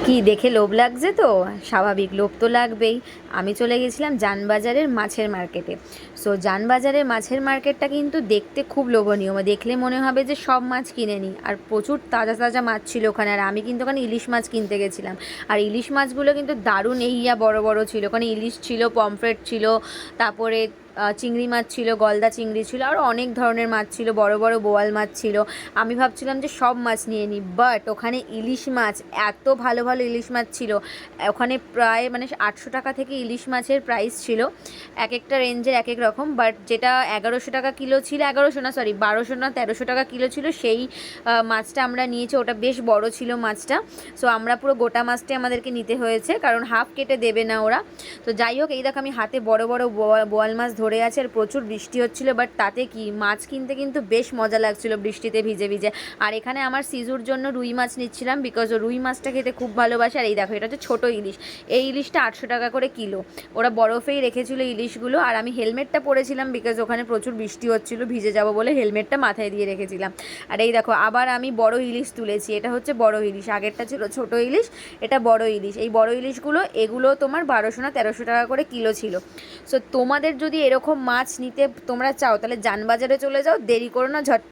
কি দেখে লোভ লাগছে তো? স্বাভাবিক, লোভ তো লাগবেই। আমি চলে গেছিলাম জানবাজারের মাছের মার্কেটে। সো জানবাজারের মাছের মার্কেটটা কিন্তু দেখতে খুব লোভনীয়, দেখলে মনে হবে যে সব মাছ কিনে নিই। আর প্রচুর তাজা তাজা মাছ ছিল ওখানে। আর আমি কিন্তু ওখানে ইলিশ মাছ কিনতে গেছিলাম। আর ইলিশ মাছগুলো কিন্তু দারুণ বড় বড় ছিল। ওখানে ইলিশ ছিল, পমফ্রেট ছিল, তারপরে চিংড়ি মাছ ছিল, গলদা চিংড়ি ছিল, আরও অনেক ধরনের মাছ ছিল, বড় বড় বোয়াল মাছ ছিল। আমি ভাবছিলাম যে সব মাছ নিয়ে নিই, বাট ওখানে ইলিশ মাছ, এত ভালো ভালো ইলিশ মাছ ছিল। ওখানে প্রায় 800 টাকা থেকে ইলিশ মাছের প্রাইস ছিল। এক একটা রেঞ্জের এক এক রকম, বাট যেটা 1100 টাকা কিলো ছিল, 1100 না সরি 1200 না 1300 টাকা কিলো ছিল, সেই মাছটা আমরা নিয়েছি। ওটা বেশ বড় ছিল মাছটা। সো আমরা পুরো গোটা মাছটাই আমাদেরকে নিতে হয়েছে, কারণ হাফ কেটে দেবে না ওরা। তো যাই হোক, এই দেখো আমি হাতে বড় বড় বোয়াল মাছ ধরে আছে। আর প্রচুর বৃষ্টি হচ্ছিল, বাট তাতে কি, মাছ কিনতে কিন্তু বেশ মজা লাগছিল বৃষ্টিতে ভিজে ভিজে। আর এখানে আমার সিজুর জন্য রুই মাছ নিচ্ছিলাম, বিকজ ও রুই মাছটা খেতে খুব ভালোবাসে। আর এই দেখো, এটা হচ্ছে ছোটো ইলিশ। এই ইলিশটা 800 টাকা করে কিলো। ওরা বরফেই রেখেছিল ইলিশগুলো। আর আমি হেলমেটটা পরেছিলাম, বিকজ ওখানে প্রচুর বৃষ্টি হচ্ছিল, ভিজে যাব বলে হেলমেটটা মাথায় দিয়ে রেখেছিলাম। আর এই দেখো, আবার আমি বড় ইলিশ তুলেছি। এটা হচ্ছে বড় ইলিশ, আগেরটা ছিল ছোট ইলিশ, এটা বড় ইলিশ। এই বড় ইলিশগুলো, এগুলো তোমার 1200 না 1300 টাকা করে কিলো ছিল। সো তোমাদের যদি এরকম মাছ নিতে তোমরা চাও, তাহলে জানবাজারে চলে যাও, দেরি করো না, ঝট